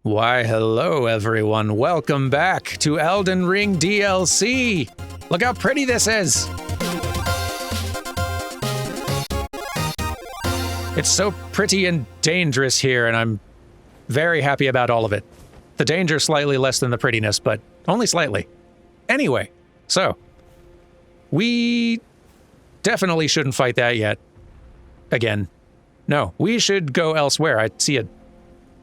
Why, hello everyone. Welcome back to Elden Ring DLC. Look how pretty this is. It's so pretty and dangerous here, and I'm very happy about all of it. The danger slightly less than the prettiness, but only slightly. Anyway, so we definitely shouldn't fight that yet. Again. No, we should go elsewhere. I see an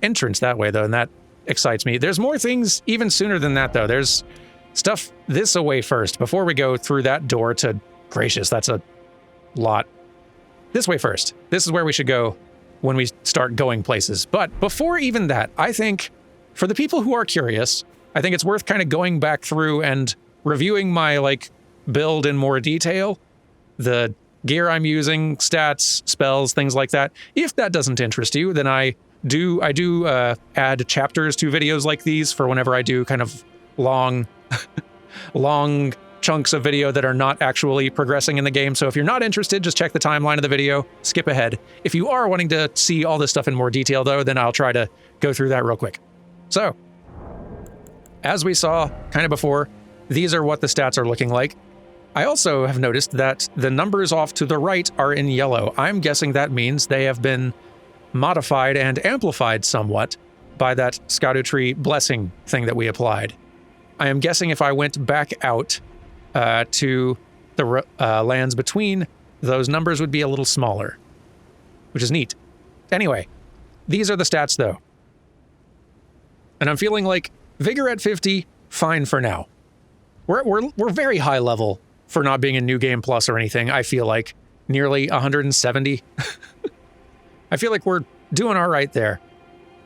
entrance that way, though, and that excites me. There's more things even sooner than that, though. There's stuff this away first, before we go through that door to... Gracious, that's a lot. This way first. This is where we should go when we start going places. But before even that, I think, for the people who are curious, I think it's worth kind of going back through and reviewing my, build in more detail. The gear I'm using, stats, spells, things like that. If that doesn't interest you, then I do add chapters to videos like these for whenever I do kind of long chunks of video that are not actually progressing in the game. So if you're not interested, just check the timeline of the video, skip ahead. If you are wanting to see all this stuff in more detail, though, then I'll try to go through that real quick. So, as we saw kind of before, these are what the stats are looking like. I also have noticed that the numbers off to the right are in yellow. I'm guessing that means they have been modified and amplified somewhat by that Erdtree blessing thing that we applied. I am guessing if I went back out to the lands between, those numbers would be a little smaller, which is neat. Anyway, these are the stats, though. And I'm feeling like Vigor at 50, fine for now. We're very high level for not being in New Game Plus or anything, I feel like. Nearly 170. I feel like we're doing all right there.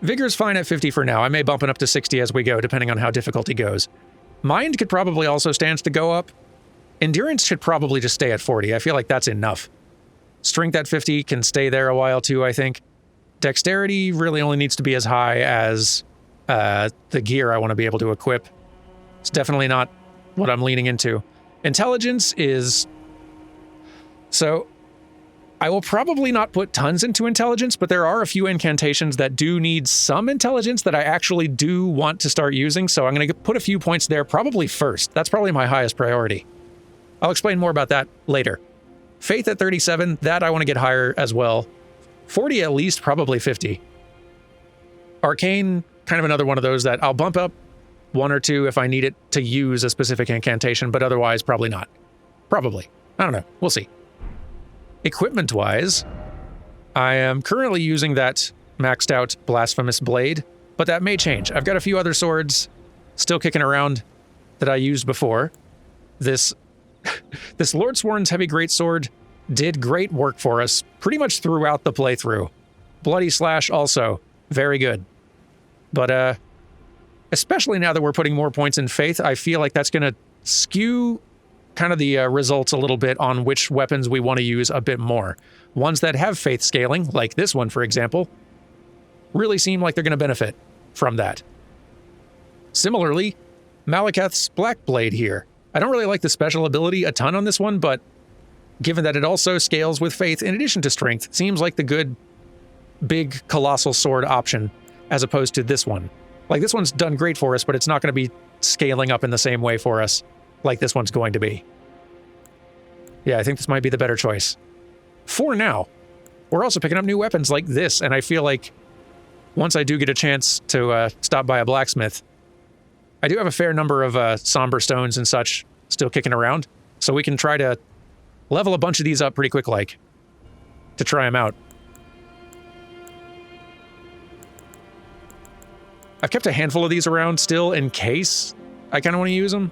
Vigor's fine at 50 for now. I may bump it up to 60 as we go, depending on how difficulty goes. Mind could probably also stand to go up. Endurance should probably just stay at 40. I feel like that's enough. Strength at 50 can stay there a while too, I think. Dexterity really only needs to be as high as the gear I want to be able to equip. It's definitely not what I'm leaning into. Intelligence is... So, I will probably not put tons into intelligence, but there are a few incantations that do need some intelligence that I actually do want to start using, so I'm going to put a few points there probably first. That's probably my highest priority. I'll explain more about that later. Faith at 37, that I want to get higher as well. 40 at least, probably 50. Arcane, kind of another one of those that I'll bump up one or two if I need it to use a specific incantation, but otherwise probably not. Probably. I don't know. We'll see. Equipment-wise, I am currently using that maxed out Blasphemous Blade, but that may change. I've got a few other swords still kicking around that I used before. This Lordsworn's Heavy Greatsword did great work for us pretty much throughout the playthrough. Bloody Slash also, very good. But, especially now that we're putting more points in Faith, I feel like that's going to skew kind of the results a little bit on which weapons we want to use a bit more. Ones that have Faith scaling, like this one, for example, really seem like they're going to benefit from that. Similarly, Malekith's Black Blade here. I don't really like the special ability a ton on this one, but given that it also scales with Faith in addition to Strength, seems like the good, big, colossal sword option as opposed to this one. Like, this one's done great for us, but it's not going to be scaling up in the same way for us like this one's going to be. Yeah, I think this might be the better choice. For now, we're also picking up new weapons like this, and I feel like once I do get a chance to stop by a blacksmith, I do have a fair number of somber stones and such still kicking around, so we can try to level a bunch of these up pretty quick, to try them out. I've kept a handful of these around still in case I kind of want to use them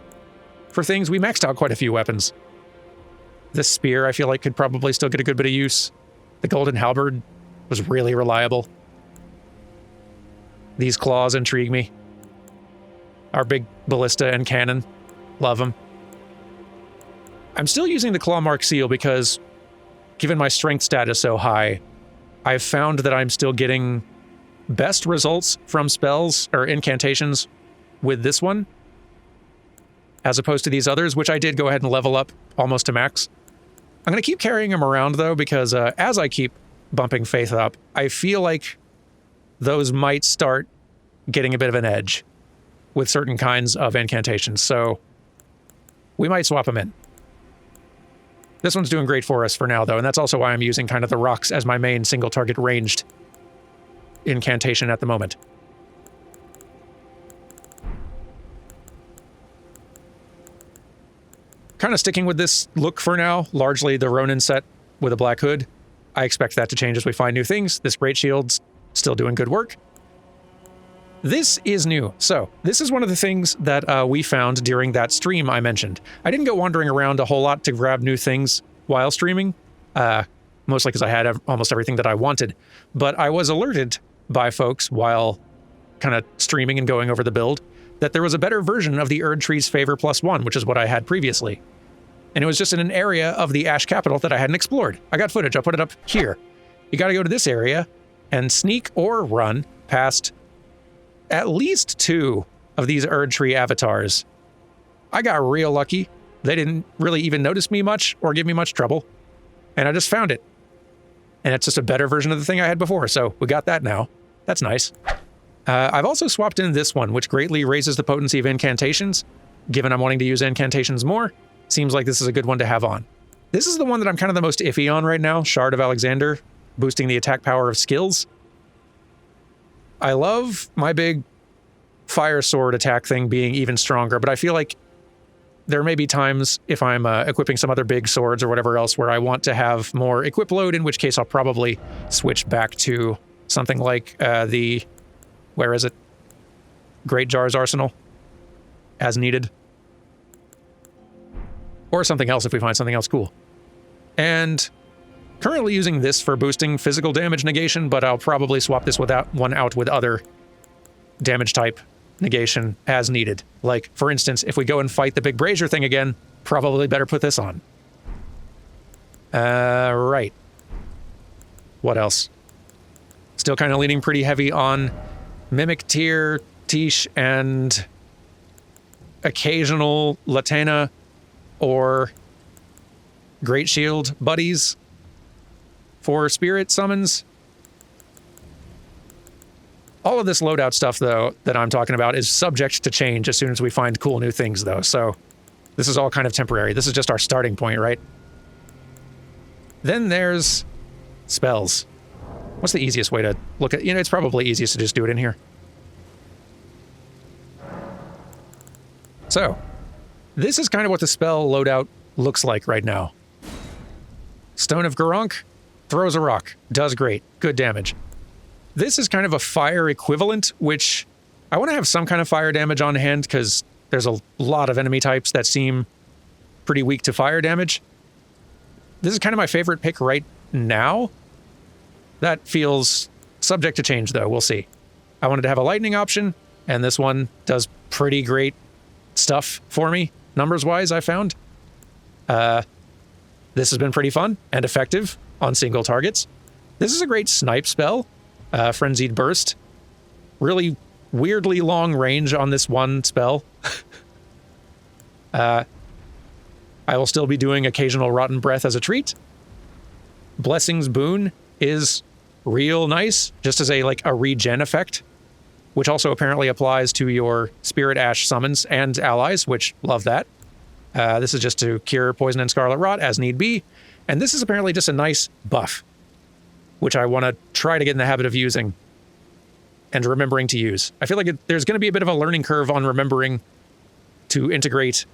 for things. We maxed out quite a few weapons. This spear, I feel like, could probably still get a good bit of use. The golden halberd was really reliable. These claws intrigue me. Our big ballista and cannon. Love them. I'm still using the claw mark seal because, given my strength status so high, I've found that I'm still getting best results from spells or incantations with this one, as opposed to these others, which I did go ahead and level up almost to max. I'm going to keep carrying them around, though, because as I keep bumping Faith up, I feel like those might start getting a bit of an edge with certain kinds of incantations, so we might swap them in. This one's doing great for us for now, though, and that's also why I'm using kind of the rocks as my main single-target ranged incantation at the moment. Kind of sticking with this look for now, largely the Ronin set with a black hood. I expect that to change as we find new things. This Great Shield's still doing good work. This is new. So, this is one of the things that we found during that stream I mentioned. I didn't go wandering around a whole lot to grab new things while streaming, mostly because I had almost everything that I wanted. But I was alerted by folks while kind of streaming and going over the build that there was a better version of the Erdtree's Favor +1, which is what I had previously. And it was just in an area of the Ash Capital that I hadn't explored. I got footage, I'll put it up here. You gotta go to this area and sneak or run past at least 2 of these Erdtree avatars. I got real lucky. They didn't really even notice me much or give me much trouble. And I just found it. And it's just a better version of the thing I had before, so we got that now. That's nice. I've also swapped in this one, which greatly raises the potency of incantations. Given I'm wanting to use incantations more, seems like this is a good one to have on. This is the one that I'm kind of the most iffy on right now, Shard of Alexander, boosting the attack power of skills. I love my big fire sword attack thing being even stronger, but I feel like there may be times if I'm equipping some other big swords or whatever else where I want to have more equip load, in which case I'll probably switch back to something like where is it? Great Jar's Arsenal, as needed. Or something else if we find something else cool. And currently using this for boosting physical damage negation, but I'll probably swap this one out with other damage type negation as needed. Like, for instance, if we go and fight the big brazier thing again, probably better put this on. Right. What else? Still kind of leaning pretty heavy on Mimic Tier, Tish, and occasional Latena or Great Shield buddies for spirit summons. All of this loadout stuff, though, that I'm talking about is subject to change as soon as we find cool new things, though, so this is all kind of temporary. This is just our starting point, right? Then there's spells. What's the easiest way to look at... it's probably easiest to just do it in here. So, this is kind of what the spell loadout looks like right now. Stone of Garunk throws a rock, does great, good damage. This is kind of a fire equivalent, which I want to have some kind of fire damage on hand because there's a lot of enemy types that seem pretty weak to fire damage. This is kind of my favorite pick right now. That feels subject to change, though. We'll see. I wanted to have a lightning option, and this one does pretty great stuff for me, numbers-wise, I found. This has been pretty fun and effective on single targets. This is a great snipe spell. Frenzied Burst. Really weirdly long range on this one spell. I will still be doing occasional Rotten Breath as a treat. Blessing's Boon is real nice, just as a regen effect, which also apparently applies to your Spirit Ash summons and allies, which love that. This is just to cure Poison and Scarlet Rot as need be, and this is apparently just a nice buff, which I want to try to get in the habit of using and remembering to use. I feel like there's going to be a bit of a learning curve on remembering to integrate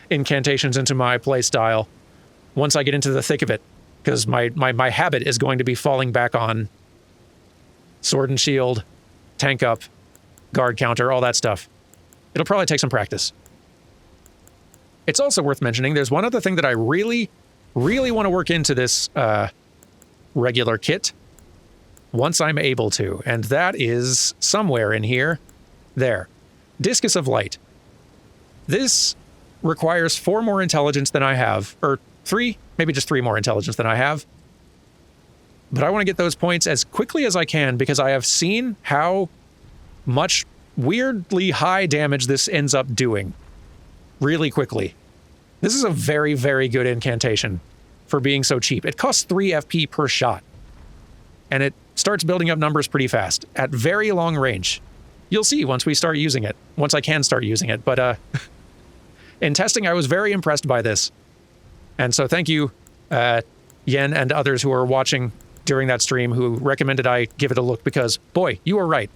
incantations into my playstyle once I get into the thick of it, because my habit is going to be falling back on Sword and Shield, Tank Up, Guard Counter, all that stuff. It'll probably take some practice. It's also worth mentioning, there's one other thing that I really, really want to work into this regular kit once I'm able to, and that is somewhere in here. There. Discus of Light. This requires 4 more intelligence than I have, or 3, maybe just 3 more intelligence than I have. But I want to get those points as quickly as I can because I have seen how much weirdly high damage this ends up doing really quickly. This is a very, very good incantation for being so cheap. It costs 3 FP per shot, and it starts building up numbers pretty fast at very long range. You'll see once we start using it. Once I can start using it. But in testing, I was very impressed by this. And so thank you, Yen and others who were watching during that stream who recommended I give it a look because, boy, you were right.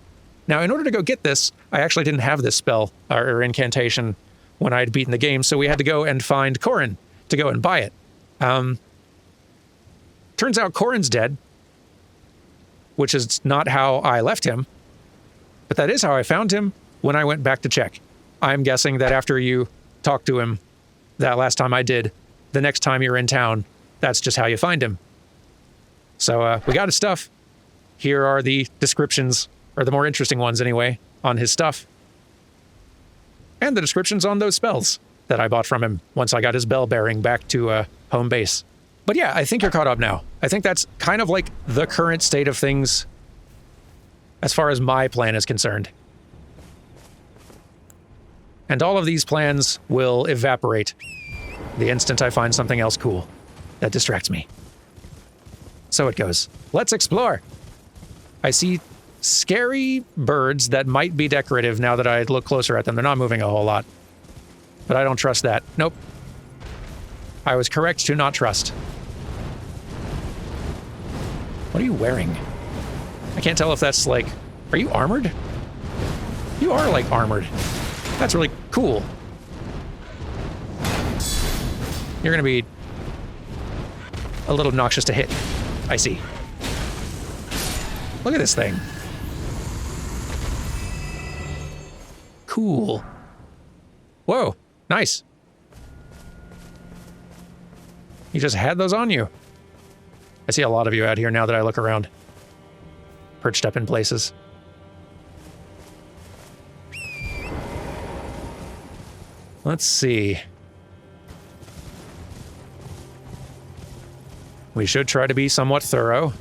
Now, in order to go get this, I actually didn't have this spell or incantation when I'd beaten the game, so we had to go and find Corrin to go and buy it. Turns out Corrin's dead, which is not how I left him, but that is how I found him when I went back to check. I'm guessing that after you talked to him that last time I did, the next time you're in town, that's just how you find him. So we got his stuff. Here are the descriptions, or the more interesting ones anyway, on his stuff. And the descriptions on those spells that I bought from him once I got his bell bearing back to home base. But yeah, I think you're caught up now. I think that's kind of like the current state of things as far as my plan is concerned. And all of these plans will evaporate the instant I find something else cool that distracts me. So it goes. Let's explore. I see scary birds that might be decorative now that I look closer at them. They're not moving a whole lot. But I don't trust that. Nope. I was correct to not trust. What are you wearing? I can't tell if that's like... Are you armored? You are like armored. That's really cool. You're gonna be a little obnoxious to hit. I see. Look at this thing. Cool. Whoa, nice. You just had those on you. I see a lot of you out here now that I look around. Perched up in places. Let's see. We should try to be somewhat thorough.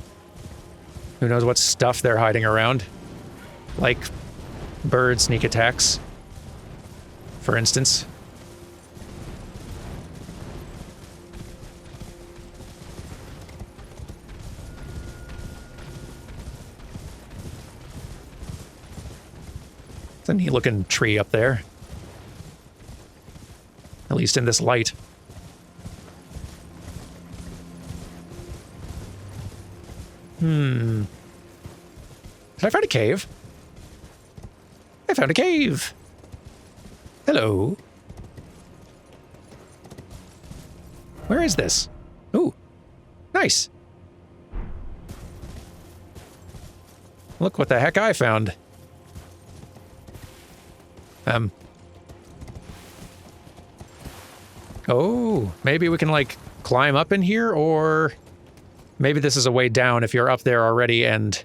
Who knows what stuff they're hiding around. Like bird sneak attacks, for instance. It's a neat looking tree up there. At least in this light. Did I find a cave? I found a cave! Hello. Where is this? Ooh. Nice. Look what the heck I found. Oh, maybe we can, like, climb up in here, or... Maybe this is a way down if you're up there already, and...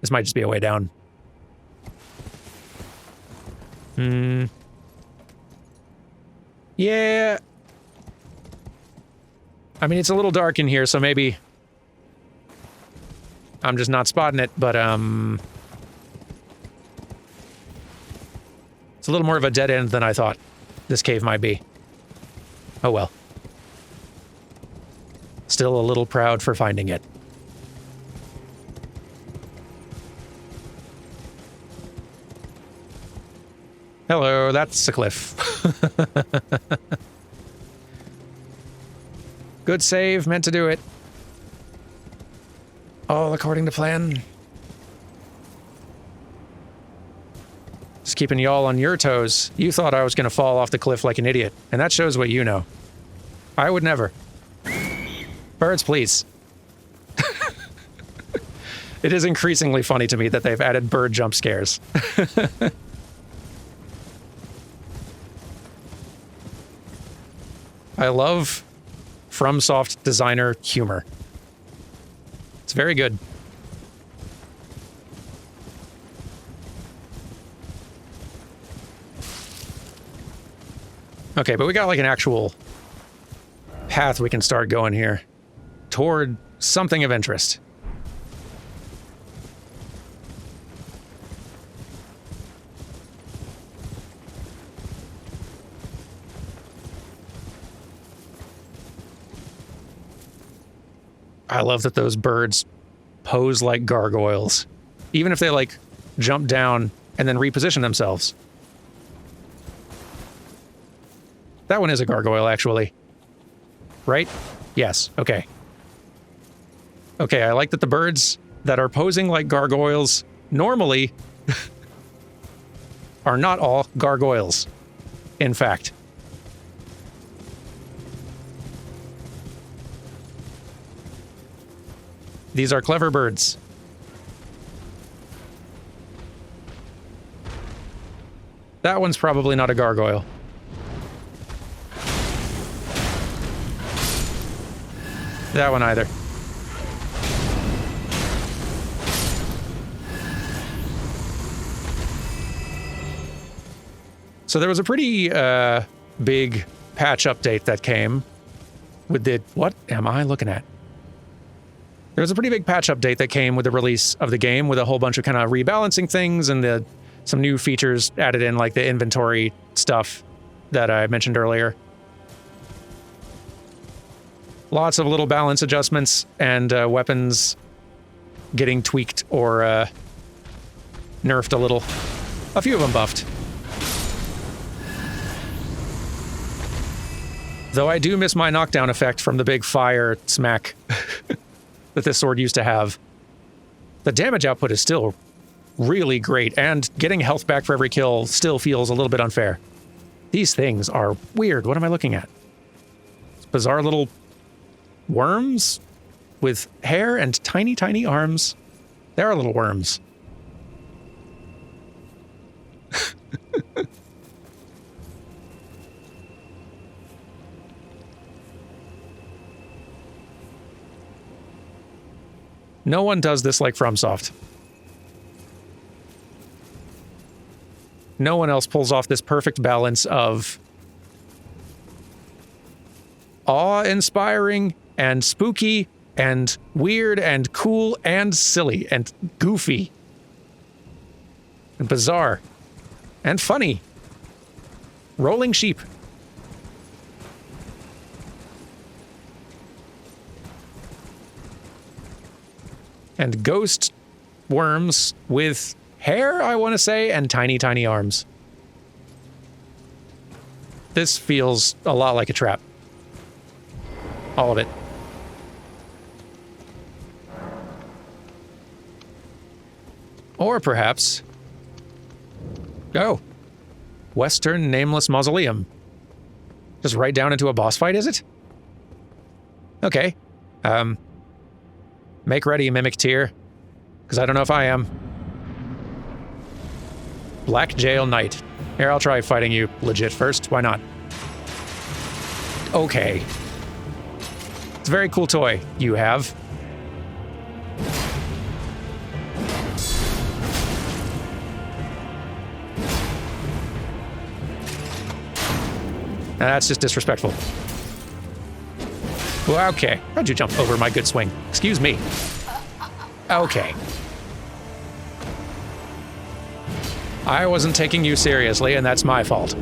This might just be a way down. Yeah. I mean, it's a little dark in here, so maybe... I'm just not spotting it, but, It's a little more of a dead end than I thought this cave might be. Oh well. Still a little proud for finding it. Hello, that's a cliff. Good save, meant to do it. All according to plan. Just keeping y'all on your toes. You thought I was gonna fall off the cliff like an idiot, and that shows what you know. I would never. Birds, please. It is increasingly funny to me that they've added bird jump scares. I love FromSoft designer humor. It's very good. Okay, but we got like an actual path we can start going here toward something of interest. I love that those birds pose like gargoyles. Even if they like jump down, and then reposition themselves. That one is a gargoyle, actually. Right? Yes, okay. Okay, I like that the birds that are posing like gargoyles normally are not all gargoyles, in fact. These are clever birds. That one's probably not a gargoyle. That one either. So there was a pretty big patch update that came with the... What am I looking at? There was a pretty big patch update that came with the release of the game, with a whole bunch of kind of rebalancing things and some new features added in, like the inventory stuff that I mentioned earlier. Lots of little balance adjustments and weapons getting tweaked or nerfed a little. A few of them buffed. Though I do miss my knockdown effect from the big fire smack that this sword used to have. The damage output is still really great, and getting health back for every kill still feels a little bit unfair. These things are weird. What am I looking at? It's bizarre little worms with hair and tiny, tiny arms. They are little worms. No one does this like FromSoft. No one else pulls off this perfect balance of awe-inspiring and spooky and weird and cool and silly and goofy and bizarre and funny. Rolling sheep. And ghost worms with hair, I want to say, and tiny, tiny arms. This feels a lot like a trap. All of it. Or perhaps... Oh. Western Nameless Mausoleum. Just right down into a boss fight, is it? Okay. Make ready, Mimic Tier. Because I don't know if I am. Black Jail Knight. Here, I'll try fighting you legit first. Why not? Okay. It's a very cool toy you have. That's just disrespectful. Well, okay. How'd you jump over my good swing? Excuse me. Okay. I wasn't taking you seriously, and that's my fault.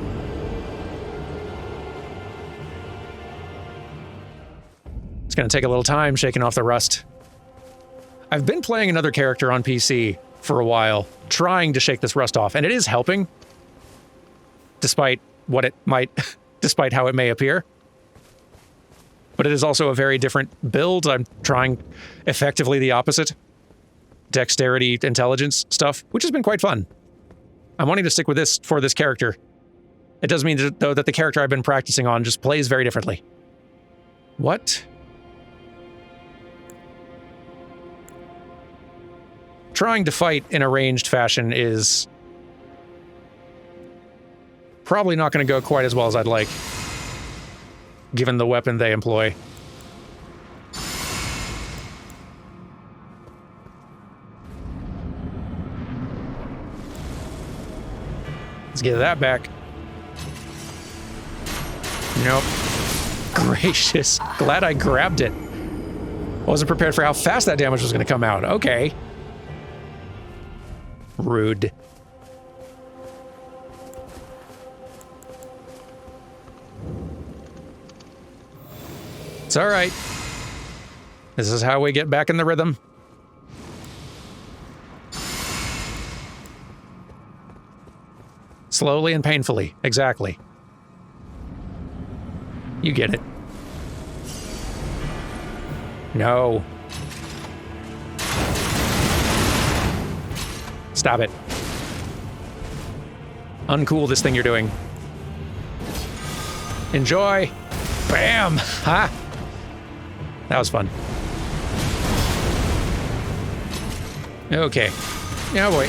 It's gonna take a little time shaking off the rust. I've been playing another character on PC for a while, trying to shake this rust off, and it is helping. Despite what it might... despite how it may appear. But it is also a very different build. I'm trying effectively the opposite. Dexterity, intelligence stuff, which has been quite fun. I'm wanting to stick with this for this character. It does mean, though, that the character I've been practicing on just plays very differently. What? Trying to fight in a ranged fashion is probably not going to go quite as well as I'd like, given the weapon they employ. Let's get that back. Nope. Gracious. Glad I grabbed it. Wasn't prepared for how fast that damage was going to come out. Okay. Rude. It's all right. This is how we get back in the rhythm. Slowly and painfully. Exactly. You get it. No. Stop it. Uncool this thing you're doing. Enjoy. Bam! Ha! That was fun. Okay. Oh boy.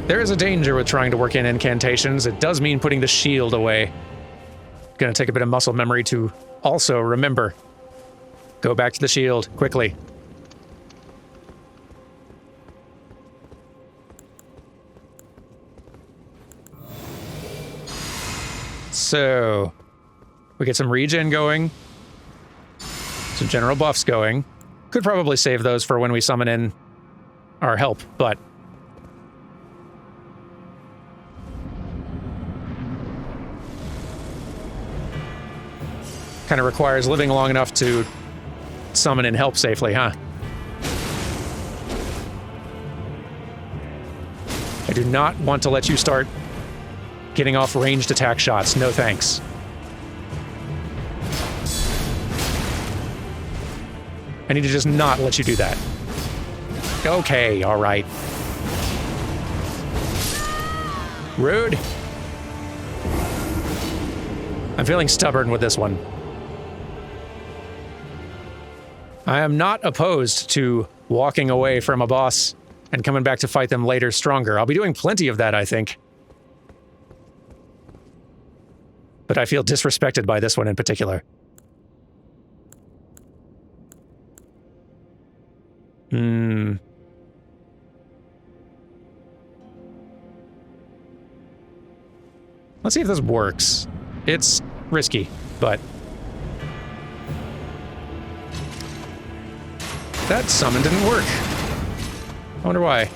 There is a danger with trying to work in incantations. It does mean putting the shield away. Gonna take a bit of muscle memory to also remember. Go back to the shield, quickly. So, we get some regen going. Some general buffs going. Could probably save those for when we summon in our help, but... kind of requires living long enough to summon in help safely, huh? I do not want to let you start getting off ranged attack shots. No thanks. I need to just not let you do that. Okay, all right. Rude. I'm feeling stubborn with this one. I am not opposed to walking away from a boss and coming back to fight them later stronger. I'll be doing plenty of that, I think. But I feel disrespected by this one in particular. Let's see if this works. It's risky, but... that summon didn't work. I wonder why.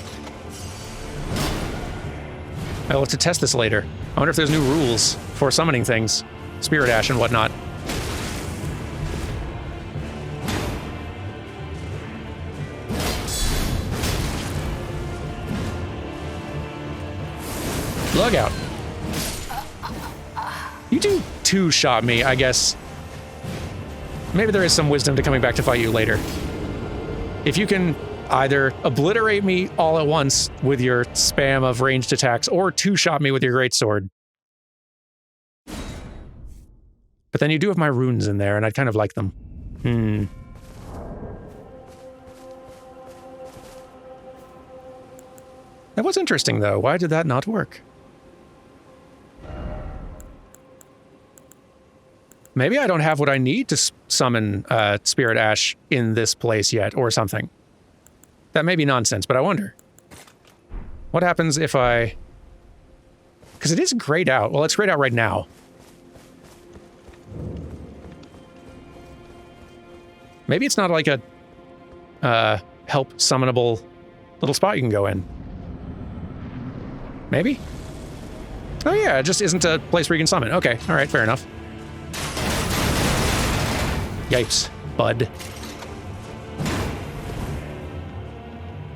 I'll have to test this later. I wonder if there's new rules for summoning things. Spirit Ash and whatnot. Lug out. You do two-shot me, I guess. Maybe there is some wisdom to coming back to fight you later. If you can either obliterate me all at once with your spam of ranged attacks, or two-shot me with your greatsword. But then you do have my runes in there, and I'd kind of like them. That was interesting, though. Why did that not work? Maybe I don't have what I need to summon Spirit Ash in this place yet, or something. That may be nonsense, but I wonder. What happens if I... because it is grayed out. Well, it's grayed out right now. Maybe it's not like a help summonable little spot you can go in. Maybe? Oh yeah, it just isn't a place where you can summon. Okay, alright, fair enough. Yipes, bud.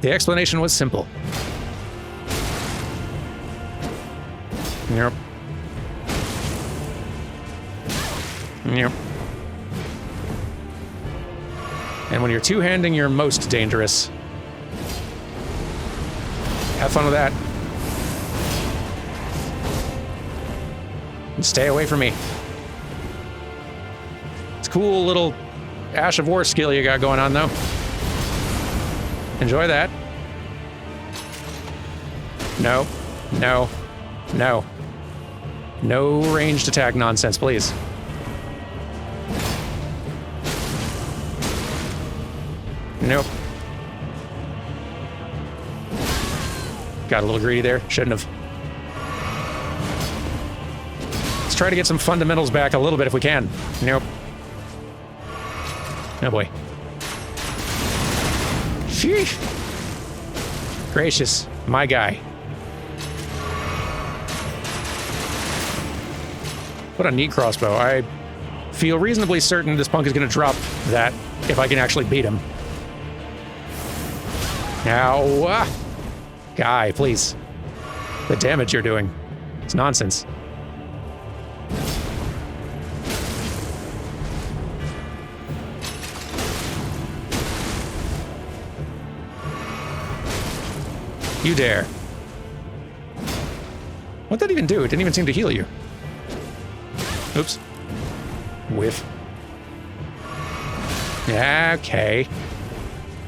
The explanation was simple. Yep. Yep. And when you're two-handing, you're most dangerous. Have fun with that. And stay away from me. It's a cool little Ash of War skill you got going on, though. Enjoy that. No. No. No. No ranged attack nonsense, please. Nope. Got a little greedy there. Shouldn't have. Let's try to get some fundamentals back a little bit if we can. Nope. Oh boy. Phew. Gracious. My guy. What a neat crossbow. I feel reasonably certain this punk is going to drop that if I can actually beat him. Ow. Guy, please. The damage you're doing. It's nonsense. You dare. What'd that even do? It didn't even seem to heal you. Oops. Whiff. Yeah, okay.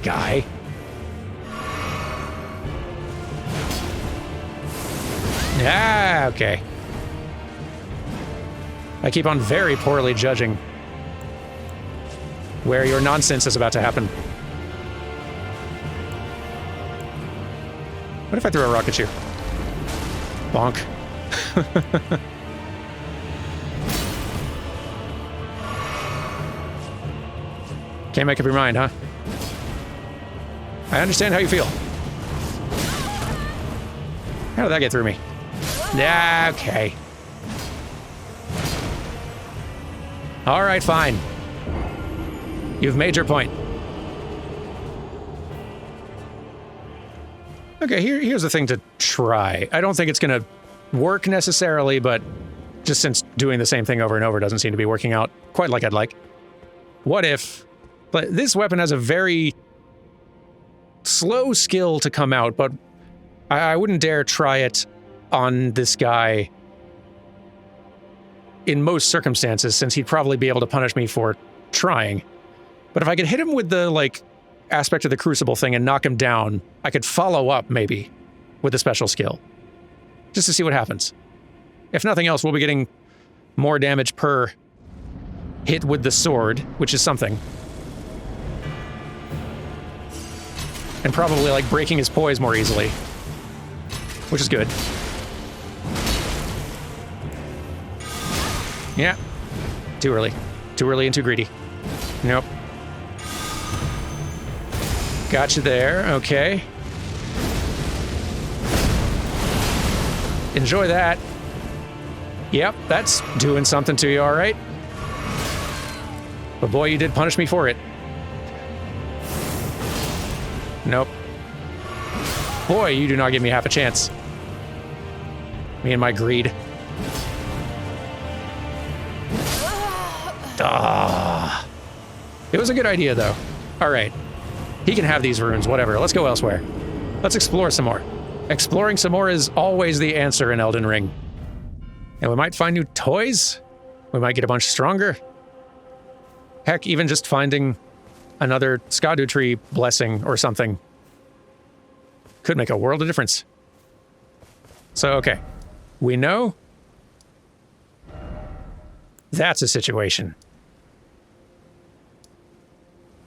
Guy. Yeah, okay. I keep on very poorly judging where your nonsense is about to happen. What if I threw a rock at you? Bonk. Can't make up your mind, huh? I understand how you feel. How did that get through me? Yeah, okay. All right, fine. You've made your point. Okay, here's the thing to try. I don't think it's going to work necessarily, but just since doing the same thing over and over doesn't seem to be working out quite like I'd like. What if... But this weapon has a very slow skill to come out, but I wouldn't dare try it on this guy in most circumstances, since he'd probably be able to punish me for trying. But if I could hit him with the, like, aspect of the Crucible thing and knock him down, I could follow up, maybe, with a special skill. Just to see what happens. If nothing else, we'll be getting more damage per hit with the sword, which is something. And probably, like, breaking his poise more easily. Which is good. Yeah. Too early. Too early and too greedy. Nope. Gotcha there. Okay. Enjoy that. Yep, that's doing something to you, all right. But boy, you did punish me for it. Nope. Boy, you do not give me half a chance. Me and my greed. Ah. It was a good idea, though. All right. He can have these runes, whatever. Let's go elsewhere. Let's explore some more. Exploring some more is always the answer in Elden Ring. And we might find new toys. We might get a bunch stronger. Heck, even just finding another Erdtree blessing or something could make a world of difference. So, okay. We know that's a situation.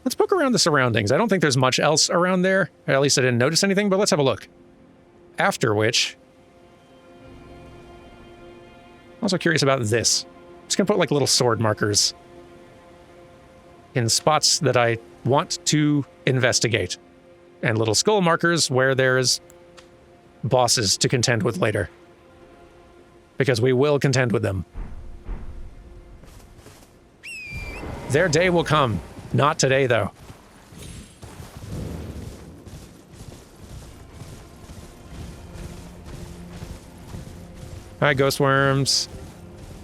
Let's poke around the surroundings. I don't think there's much else around there. Or at least I didn't notice anything, but let's have a look. After which... I'm also curious about this. I'm just gonna put like little sword markers in spots that I want to investigate. And little skull markers where there's bosses to contend with later. Because we will contend with them. Their day will come. Not today, though. Hi, ghost worms.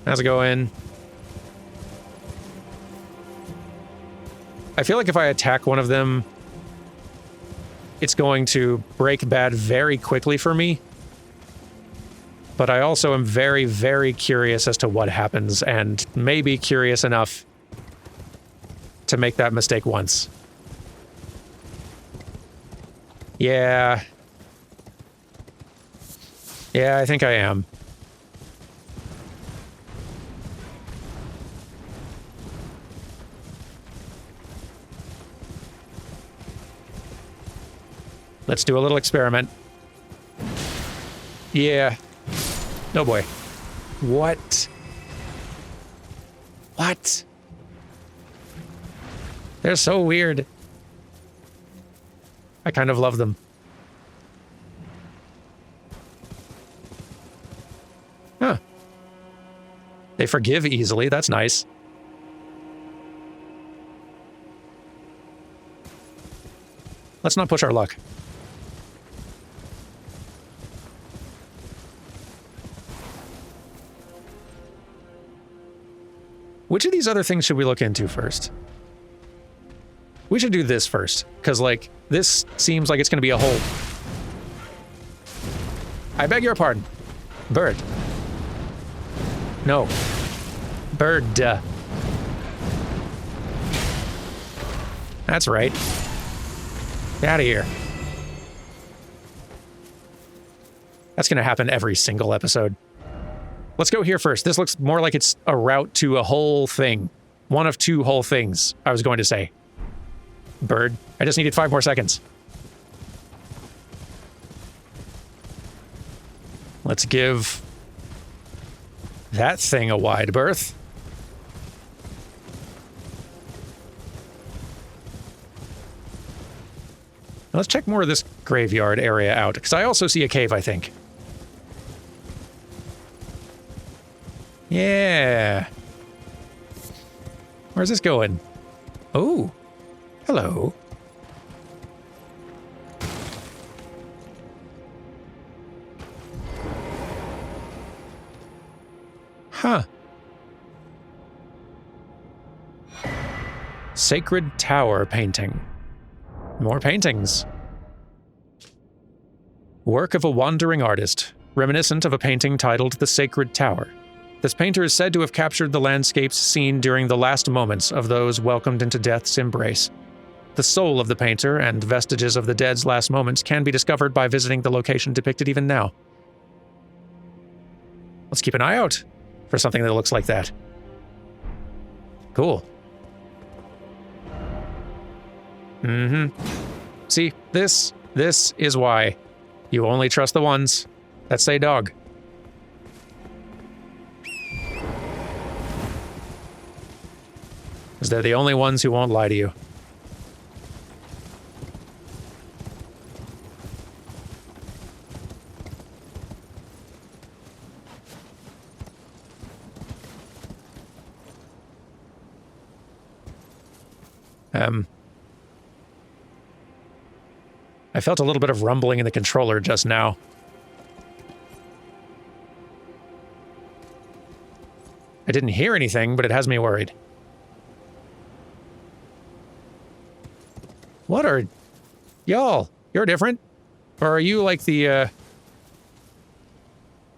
How's it going? I feel like if I attack one of them, it's going to break bad very quickly for me. But I also am very, very curious as to what happens, and maybe curious enough to make that mistake once. Yeah. Yeah, I think I am. Let's do a little experiment. Yeah. Oh boy. What? What? They're so weird. I kind of love them. Huh. They forgive easily, that's nice. Let's not push our luck. Which of these other things should we look into first? We should do this first, because, like, this seems like it's going to be a hole. I beg your pardon. Bird. No. Bird. That's right. Get out of here. That's going to happen every single episode. Let's go here first. This looks more like it's a route to a whole thing. One of two whole things, I was going to say. Bird. I just needed 5 more seconds. Let's give that thing a wide berth. Now let's check more of this graveyard area out, because I also see a cave, I think. Yeah. Where's this going? Oh. Hello. Huh. Sacred Tower painting. More paintings. Work of a wandering artist, reminiscent of a painting titled The Sacred Tower. This painter is said to have captured the landscapes seen during the last moments of those welcomed into death's embrace. The soul of the painter and vestiges of the dead's last moments can be discovered by visiting the location depicted even now. Let's keep an eye out for something that looks like that. Cool. See, this is why you only trust the ones that say dog. Because they're the only ones who won't lie to you. I felt a little bit of rumbling in the controller just now. I didn't hear anything, but it has me worried. What are... Y'all, you're different? Or are you like the,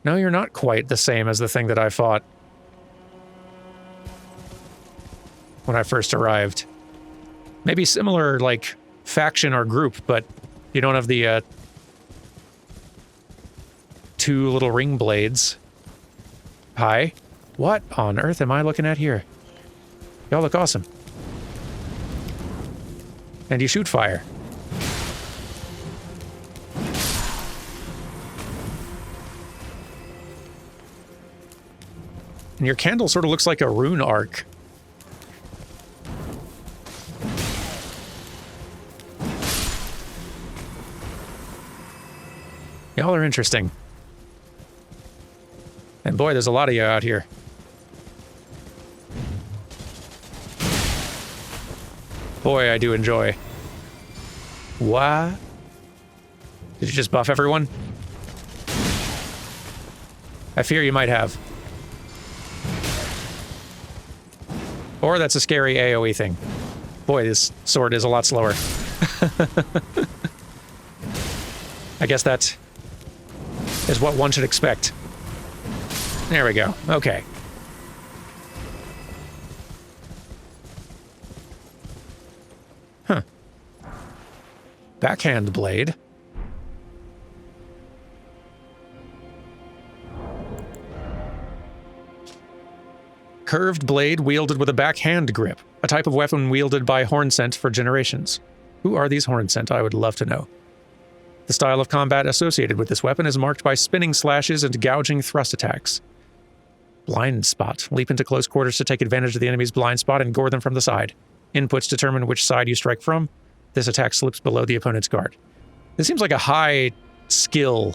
No, you're not quite the same as the thing that I fought when I first arrived. Maybe similar, like, faction or group, but you don't have the, 2 little ring blades. Hi. What on earth am I looking at here? Y'all look awesome. And you shoot fire. And your candle sort of looks like a rune arc. Y'all are interesting. And boy, there's a lot of you out here. Boy, I do enjoy. What? Did you just buff everyone? I fear you might have. Or that's a scary AoE thing. Boy, this sword is a lot slower. I guess that is what one should expect. There we go. Okay. Huh. Backhand blade. Curved blade wielded with a backhand grip, a type of weapon wielded by Hornsent for generations. Who are these Hornsent? I would love to know. The style of combat associated with this weapon is marked by spinning slashes and gouging thrust attacks. Blind spot. Leap into close quarters to take advantage of the enemy's blind spot and gore them from the side. Inputs determine which side you strike from. This attack slips below the opponent's guard. This seems like a high skill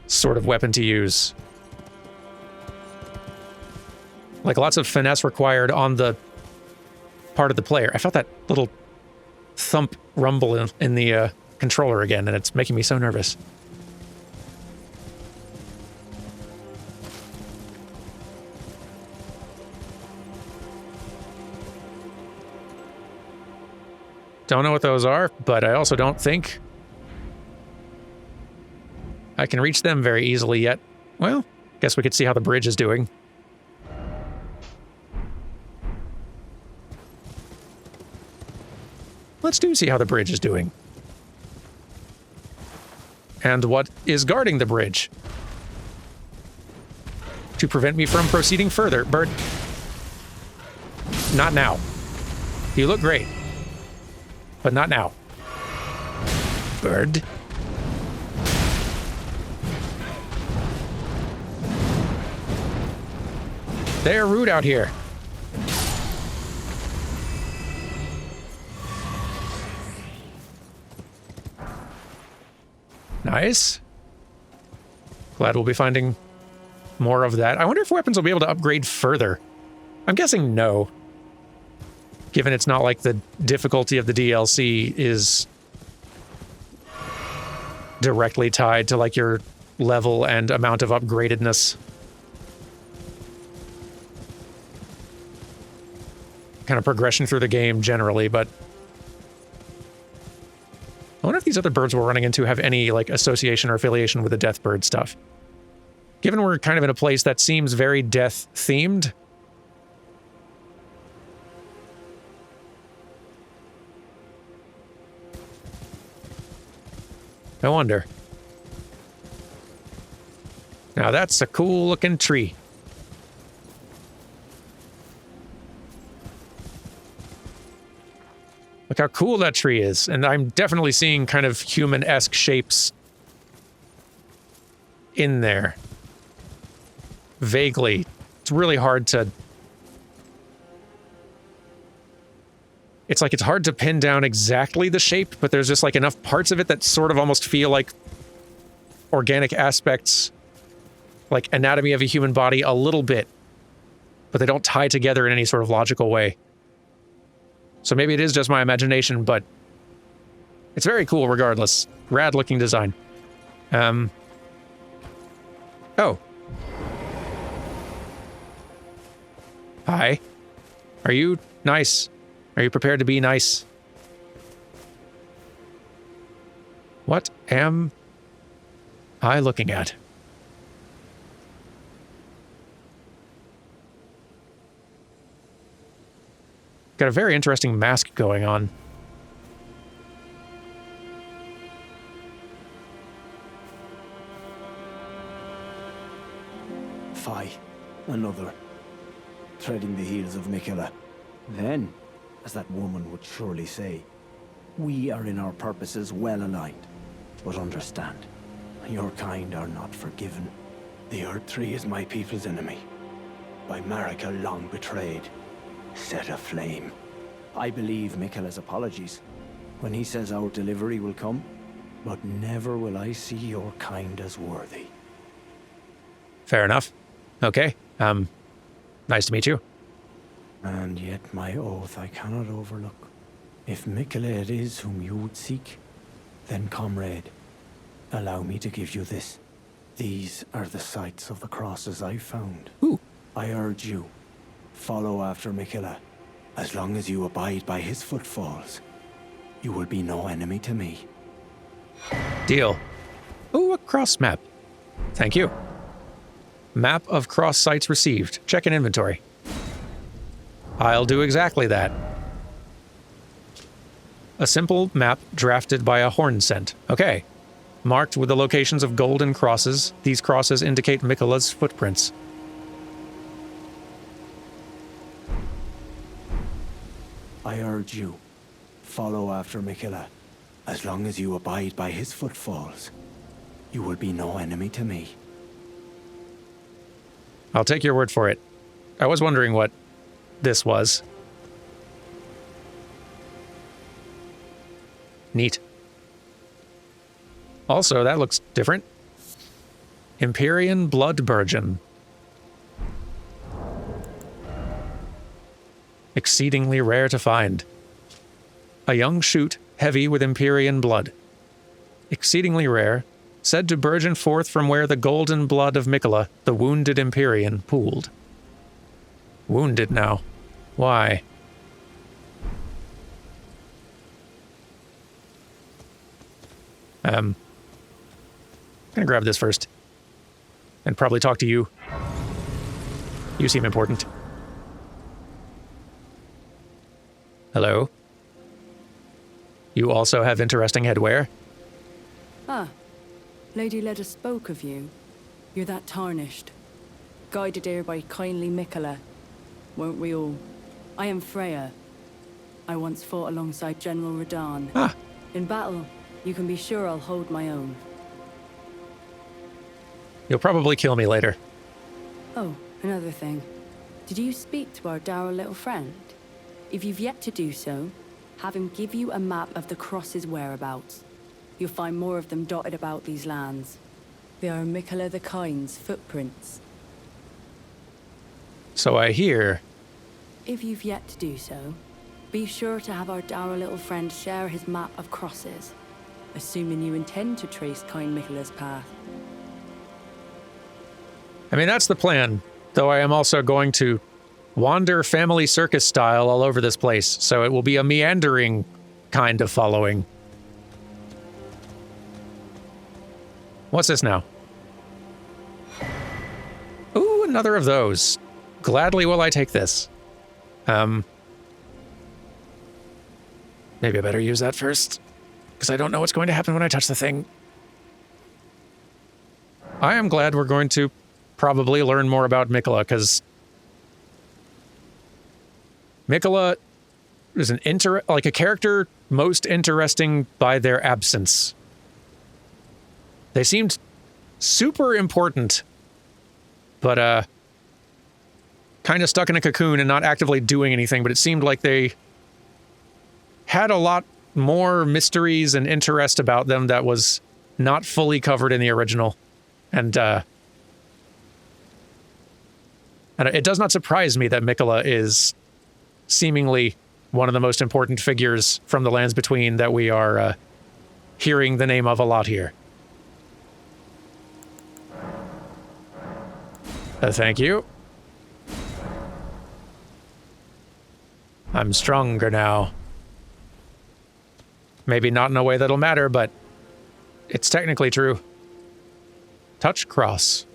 sort of weapon to use. Like lots of finesse required on the part of the player. I felt that little thump rumble in the controller again, and it's making me so nervous. Don't know what those are, but I also don't think I can reach them very easily yet. Well, guess we could see how the bridge is doing. Let's see how the bridge is doing. And what is guarding the bridge? To prevent me from proceeding further. Bird. Not now. You look great. But not now. Bird. They're rude out here. Nice. Glad we'll be finding more of that. I wonder if weapons will be able to upgrade further. I'm guessing no. Given it's not like the difficulty of the DLC is directly tied to like your level and amount of upgradedness. Kind of progression through the game generally, but I wonder if these other birds we're running into have any like association or affiliation with the death bird stuff. Given we're kind of in a place that seems very death themed, I wonder. Now that's a cool looking tree. Look how cool that tree is. And I'm definitely seeing kind of human-esque shapes in there. Vaguely. It's really hard to... It's like it's hard to pin down exactly the shape, but there's just like enough parts of it that sort of almost feel like organic aspects, like anatomy of a human body a little bit, but they don't tie together in any sort of logical way. So maybe it is just my imagination, but it's very cool regardless. Rad looking design. Oh. Hi. Are you nice? Are you prepared to be nice? What am I looking at? Got a very interesting mask going on. Fie, another. Treading the heels of Mikola. Then, as that woman would surely say, we are in our purposes well aligned. But understand, your kind are not forgiven. The Erdtree is my people's enemy. By Marika long betrayed. Set aflame. I believe Mikola's apologies when he says our delivery will come, but never will I see your kind as worthy. Fair enough. Okay. Nice to meet you. And yet my oath I cannot overlook. If Mikola it is whom you would seek, then comrade, allow me to give you this. These are the sites of the crosses I found. Ooh. I urge you, follow after Mikola. As long as you abide by his footfalls, you will be no enemy to me. Deal. Ooh, a cross map. Thank you. Map of cross sites received. Check in inventory. I'll do exactly that. A simple map drafted by a horn scent. Okay. Marked with the locations of golden crosses. These crosses indicate Mikola's footprints. I urge you, follow after Mikola. As long as you abide by his footfalls, you will be no enemy to me. I'll take your word for it. I was wondering what this was. Neat. Also, that looks different. Empyrean Blood Burgeon. Exceedingly rare to find. A young shoot, heavy with Empyrean blood. Exceedingly rare, said to burgeon forth from where the golden blood of Mikola, the wounded Empyrean, pooled. Wounded now. Why? Gonna grab this first. And probably talk to you. You seem important. Hello? You also have interesting headwear? Ah, Lady Leda spoke of you. You're that tarnished. Guided here by kindly Mikola. Won't we all? I am Freya. I once fought alongside General Radahn. Ah. In battle, you can be sure I'll hold my own. You'll probably kill me later. Oh, another thing. Did you speak to our dour little friend? If you've yet to do so, have him give you a map of the Cross's whereabouts. You'll find more of them dotted about these lands. They are Mikola the Kind's footprints. So I hear. If you've yet to do so, be sure to have our dour little friend share his map of crosses, assuming you intend to trace kind Mikola's path. I mean, that's the plan, though I am also going to wander family circus style all over this place, so it will be a meandering kind of following. What's this now? Ooh, another of those. Gladly will I take this. Maybe I better use that first, because I don't know what's going to happen when I touch the thing. I am glad we're going to probably learn more about Mikola, because Mikola is like a character most interesting by their absence. They seemed super important, but kind of stuck in a cocoon and not actively doing anything, but it seemed like they had a lot more mysteries and interest about them that was not fully covered in the original. And it does not surprise me that Mikola is seemingly one of the most important figures from the Lands Between that we are hearing the name of a lot here. Thank you. I'm stronger now. Maybe not in a way that'll matter, but it's technically true. Touch cross.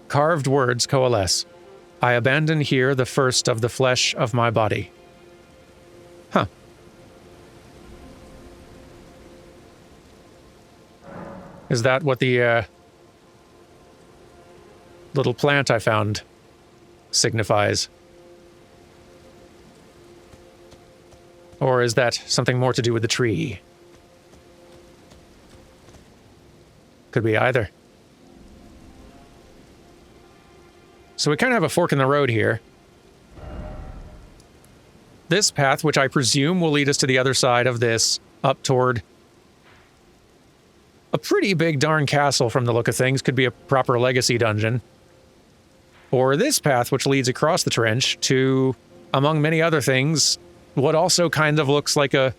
Carved words coalesce. I abandon here the first of the flesh of my body. Huh. Is that what the little plant I found signifies? Or is that something more to do with the tree? Could be either. So we kind of have a fork in the road here. This path, which I presume will lead us to the other side of this, up toward a pretty big darn castle from the look of things, could be a proper legacy dungeon. Or this path, which leads across the trench to, among many other things, what also kind of looks like a,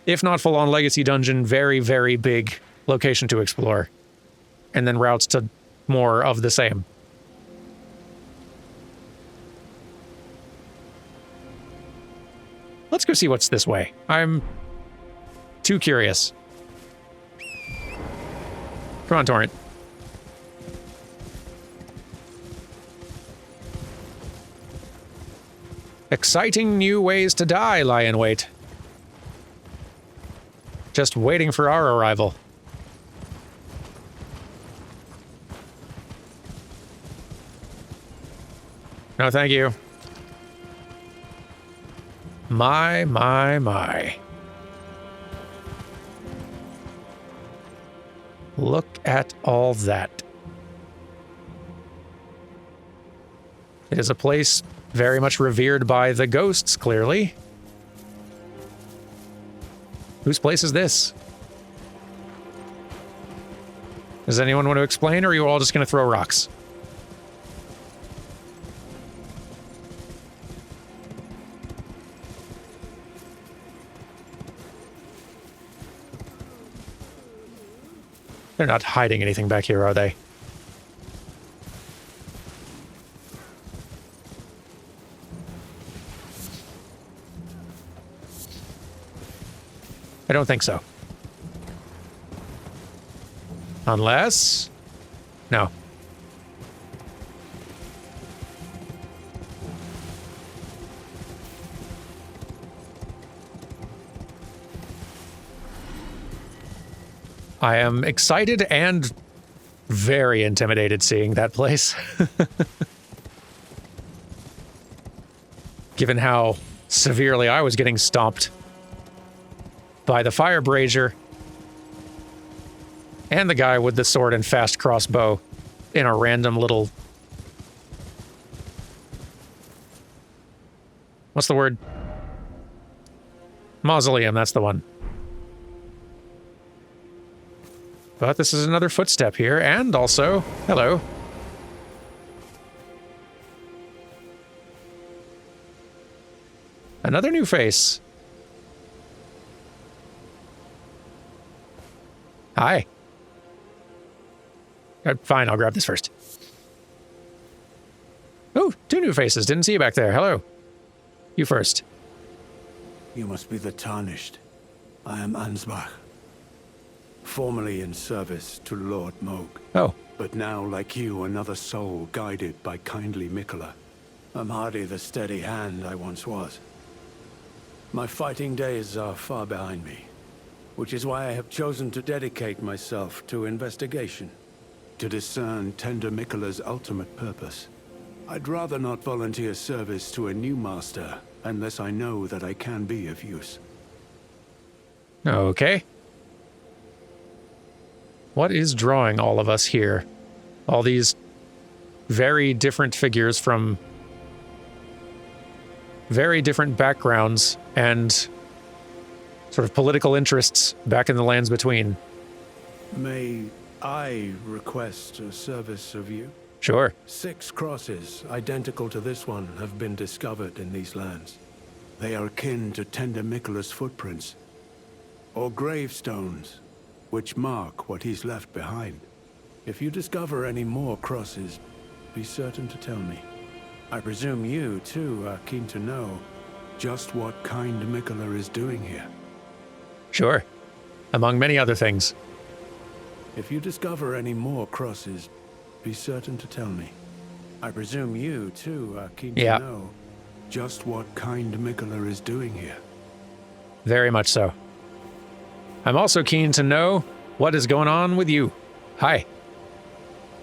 if not full-on legacy dungeon, very, very big location to explore. And then routes to more of the same. Let's go see what's this way. I'm too curious. Come on, Torrent. Exciting new ways to die lie in wait. Just waiting for our arrival. No, thank you. My, my, my. Look at all that. It is a place very much revered by the ghosts, clearly. Whose place is this? Does anyone want to explain, or are you all just going to throw rocks? They're not hiding anything back here, are they? I don't think so. Unless... No. I am excited and very intimidated seeing that place. Given how severely I was getting stomped by the fire brazier and the guy with the sword and fast crossbow in a random little... What's the word? Mausoleum, that's the one. But this is another footstep here, and also... Hello. Another new face. Hi. Fine, I'll grab this first. Oh, 2 new faces. Didn't see you back there. Hello. You first. You must be the Tarnished. I am Ansbach. Formerly in service to Lord Moog. Oh. But now, like you, another soul guided by kindly Mikola. I'm hardly the steady hand I once was. My fighting days are far behind me, which is why I have chosen to dedicate myself to investigation, to discern Tender Mikola's ultimate purpose. I'd rather not volunteer service to a new master unless I know that I can be of use. Okay. What is drawing all of us here? All these very different figures from very different backgrounds and sort of political interests back in the lands between. May I request a service of you? Sure. 6 crosses, identical to this one, have been discovered in these lands. They are akin to Tender Mikola's footprints, or gravestones, which mark what he's left behind. If you discover any more crosses, be certain to tell me. I presume you, too, are keen to know just what kind Mikola is doing here. Sure. Among many other things. If you discover any more crosses, be certain to tell me. I presume you, too, are keen to know just what kind Mikola is doing here. Very much so. I'm also keen to know what is going on with you. Hi.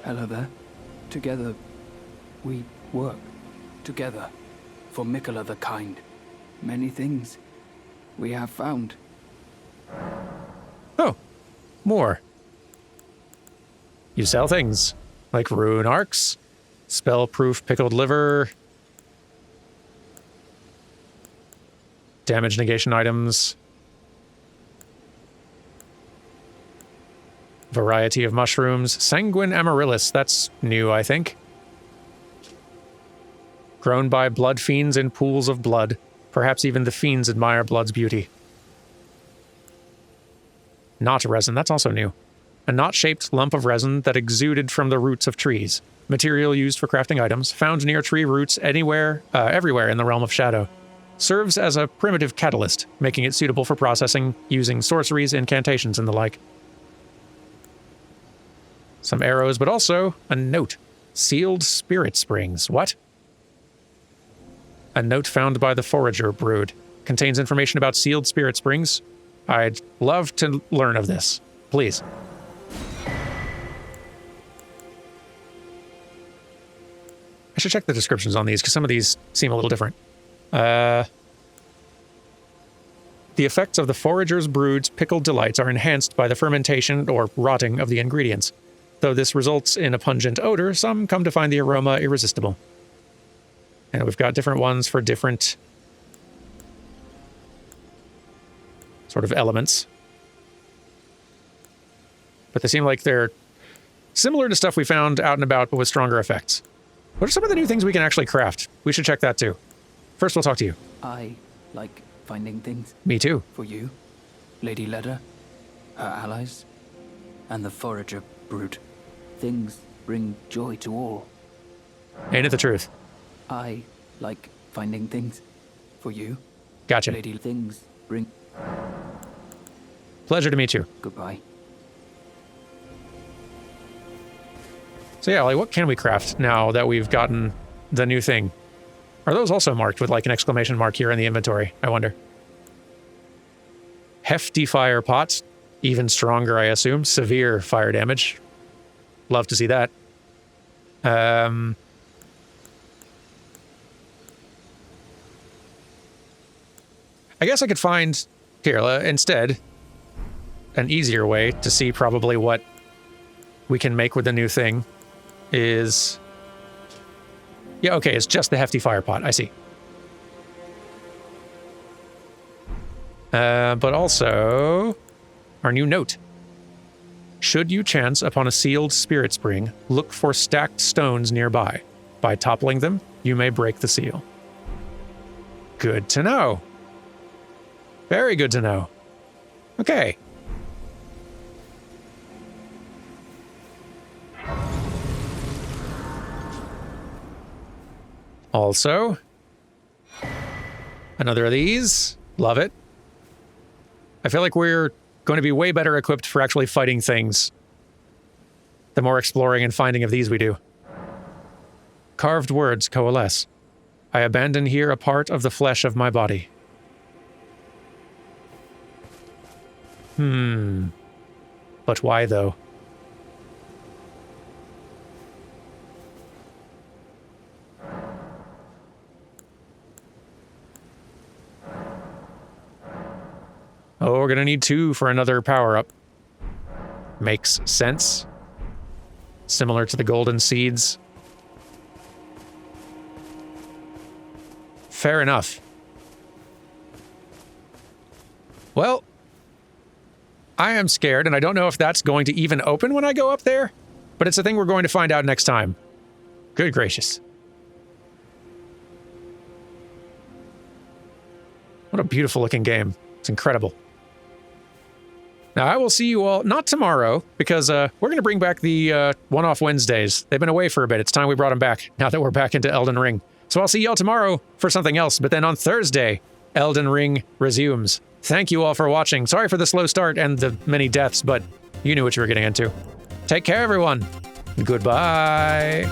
Hello there. Together, we work. Together, for Mikola the Kind. Many things we have found. Oh, more. You sell things, like rune arcs, spell-proof pickled liver, damage negation items, variety of mushrooms, sanguine amaryllis, that's new, I think. Grown by blood fiends in pools of blood. Perhaps even the fiends admire blood's beauty. Knot resin, that's also new. A knot-shaped lump of resin that exuded from the roots of trees. Material used for crafting items, found near tree roots everywhere in the realm of shadow. Serves as a primitive catalyst, making it suitable for processing using sorceries, incantations, and the like. Some arrows, but also a note. Sealed spirit springs. What? A note found by the Forager brood. Contains information about sealed spirit springs. I'd love to learn of this. Please. I should check the descriptions on these, because some of these seem a little different. The effects of the Forager's brood's pickled delights are enhanced by the fermentation or rotting of the ingredients. Though this results in a pungent odor, some come to find the aroma irresistible. And we've got different ones for different sort of elements. But they seem like they're similar to stuff we found out and about, but with stronger effects. What are some of the new things we can actually craft? We should check that too. First, we'll talk to you. I like finding things. Me too. For you, Lady Leda, her allies, and the Forager brood. Things bring joy to all. Ain't it the truth? I like finding things. For you, Gotcha. Lady, things bring... Pleasure to meet you. Goodbye. So yeah, like what can we craft now that we've gotten the new thing? Are those also marked with like an exclamation mark here in the inventory? I wonder. Hefty fire pot. Even stronger, I assume. Severe fire damage. Love to see that. I guess I could find here instead an easier way to see probably what we can make with the new thing is... Yeah, okay, it's just the hefty fire pot. I see. But also our new note. Should you chance upon a sealed spirit spring, look for stacked stones nearby. By toppling them, you may break the seal. Good to know. Very good to know. Okay. Also, another of these. Love it. I feel like we're going to be way better equipped for actually fighting things the more exploring and finding of these we do. Carved words coalesce. I abandon here a part of the flesh of my body. But why, though? Oh, we're gonna need 2 for another power-up. Makes sense. Similar to the golden seeds. Fair enough. Well, I am scared, and I don't know if that's going to even open when I go up there, but it's a thing we're going to find out next time. Good gracious. What a beautiful looking game. It's incredible. Now, I will see you all, not tomorrow, because we're going to bring back the one-off Wednesdays. They've been away for a bit. It's time we brought them back, now that we're back into Elden Ring. So I'll see y'all tomorrow for something else, but then on Thursday, Elden Ring resumes. Thank you all for watching. Sorry for the slow start and the many deaths, but you knew what you were getting into. Take care, everyone. Goodbye.